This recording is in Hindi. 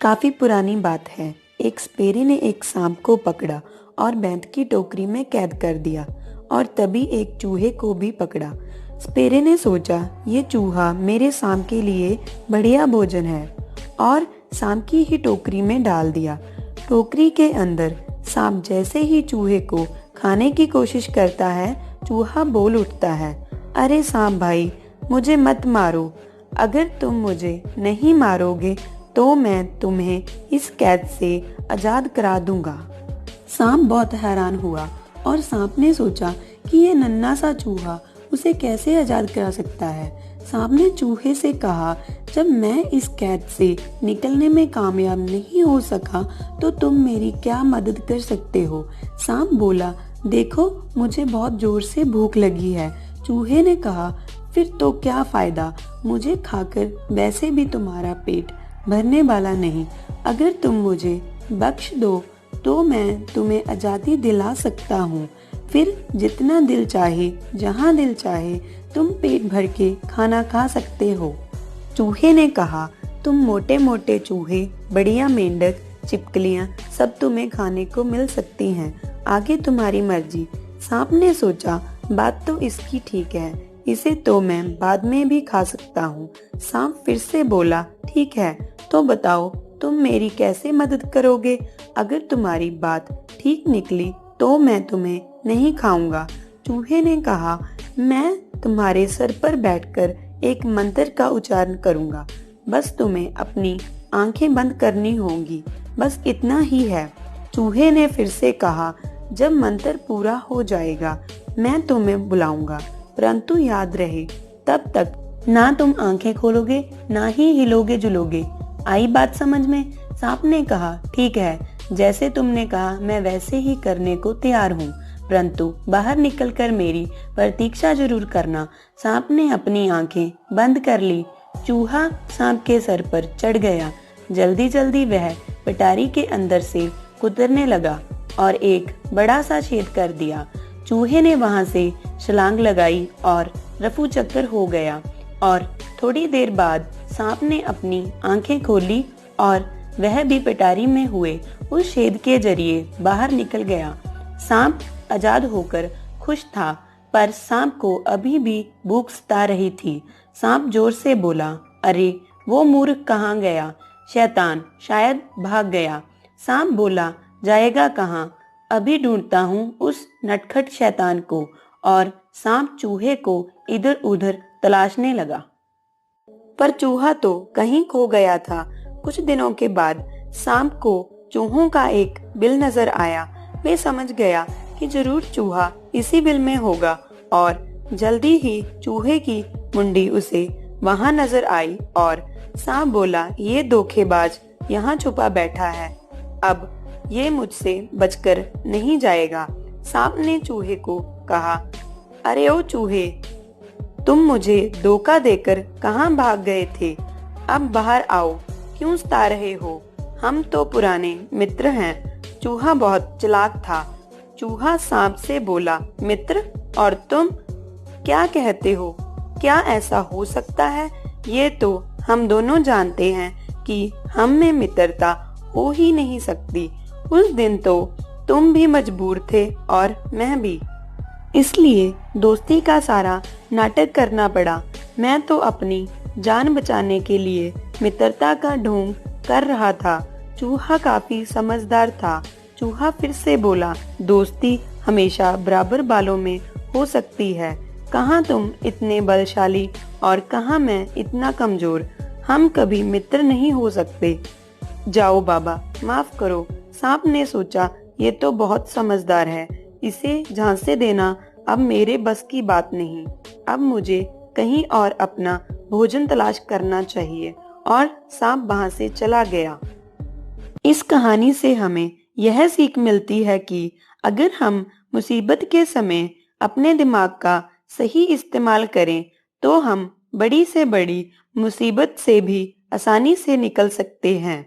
काफी पुरानी बात है। एक स्पेरे ने एक सांप को पकड़ा और बैंत की टोकरी में कैद कर दिया और तभी एक चूहे को भी पकड़ा। स्पेरे ने सोचा, ये चूहा मेरे सांप के लिए बढ़िया भोजन है और सांप की ही टोकरी में डाल दिया। टोकरी के अंदर सांप जैसे ही चूहे को खाने की कोशिश करता है, चूहा बोल उठता है, अरे सांप भाई, मुझे मत मारो। अगर तुम मुझे नहीं मारोगे तो मैं तुम्हें इस कैद से आजाद करा दूंगा। सांप बहुत हैरान हुआ और सांप ने सोचा कि ये नन्हा सा चूहा उसे कैसे आजाद करा सकता है। सांप ने चूहे से कहा, जब मैं इस कैद से निकलने में कामयाब नहीं हो सका तो तुम मेरी क्या मदद कर सकते हो। सांप बोला, देखो मुझे बहुत जोर से भूख लगी है। चूहे ने कहा, फिर तो क्या फायदा, मुझे खाकर वैसे भी तुम्हारा पेट भरने वाला नहीं। अगर तुम मुझे बख्श दो तो मैं तुम्हें आजादी दिला सकता हूँ। फिर जितना दिल चाहे, जहाँ दिल चाहे, तुम पेट भर के खाना खा सकते हो। चूहे ने कहा, तुम मोटे मोटे चूहे, बढ़िया मेंढक, छिपकलियाँ सब तुम्हें खाने को मिल सकती हैं, आगे तुम्हारी मर्जी। सांप ने सोचा, बात तो इसकी ठीक है, इसे तो मैं बाद में भी खा सकता हूँ। सांप फिर से बोला, ठीक है, तो बताओ तुम मेरी कैसे मदद करोगे। अगर तुम्हारी बात ठीक निकली तो मैं तुम्हें नहीं खाऊंगा। चूहे ने कहा, मैं तुम्हारे सर पर बैठकर एक मंत्र का उच्चारण करूंगा, बस तुम्हें अपनी आंखें बंद करनी होंगी, बस इतना ही है। चूहे ने फिर से कहा, जब मंत्र पूरा हो जाएगा मैं तुम्हें बुलाऊंगा, परंतु याद रहे तब तक ना तुम आंखें खोलोगे ना ही हिलोगे जुलोगे। आई बात समझ में। सांप ने कहा, ठीक है, जैसे तुमने कहा मैं वैसे ही करने को तैयार हूँ, परंतु बाहर निकलकर मेरी प्रतीक्षा जरूर करना। सांप ने अपनी आंखें बंद कर ली। चूहा सांप के सर पर चढ़ गया। जल्दी जल्दी वह पिटारी के अंदर से कुतरने लगा और एक बड़ा सा छेद कर दिया। चूहे ने वहां से छलांग लगाई और रफू चक्कर हो गया और थोड़ी देर बाद सांप ने अपनी आंखें खोली और वह भी पिटारी में हुए उस छेद के जरिए बाहर निकल गया। सांप आजाद होकर खुश था, पर सांप को अभी भी भूख सता रही थी। सांप जोर से बोला, अरे वो मूर्ख कहाँ गया, शैतान शायद भाग गया। सांप बोला, जाएगा कहाँ, अभी ढूंढता हूँ उस नटखट शैतान को। और सांप चूहे को इधर उधर तलाशने लगा, पर चूहा तो कहीं खो गया था। कुछ दिनों के बाद सांप को चूहों का एक बिल नजर आया। वे समझ गया कि जरूर चूहा इसी बिल में होगा और जल्दी ही चूहे की मुंडी उसे वहां नजर आई और सांप बोला, ये धोखेबाज यहाँ छुपा बैठा है, अब ये मुझसे बचकर नहीं जाएगा। सांप ने चूहे को कहा, अरे ओ चूहे, तुम मुझे धोखा देकर कहाँ भाग गए थे, अब बाहर आओ, क्यों सता रहे हो, हम तो पुराने मित्र हैं। चूहा बहुत चालाक था। चूहा सांप से बोला, मित्र, और तुम क्या कहते हो, क्या ऐसा हो सकता है, ये तो हम दोनों जानते हैं कि हम में मित्रता हो ही नहीं सकती। उस दिन तो तुम भी मजबूर थे और मैं भी, इसलिए दोस्ती का सारा नाटक करना पड़ा। मैं तो अपनी जान बचाने के लिए मित्रता का ढोंग कर रहा था। चूहा काफी समझदार था। चूहा फिर से बोला, दोस्ती हमेशा बराबर बालों में हो सकती है, कहाँ तुम इतने बलशाली और कहाँ मैं इतना कमजोर, हम कभी मित्र नहीं हो सकते। जाओ बाबा, माफ करो। सांप ने सोचा, ये तो बहुत समझदार है, इसे झांसे देना अब मेरे बस की बात नहीं। अब मुझे कहीं और अपना भोजन तलाश करना चाहिए। और सांप वहां से चला गया। इस कहानी से हमें यह सीख मिलती है कि अगर हम मुसीबत के समय अपने दिमाग का सही इस्तेमाल करें तो हम बड़ी से बड़ी मुसीबत से भी आसानी से निकल सकते हैं।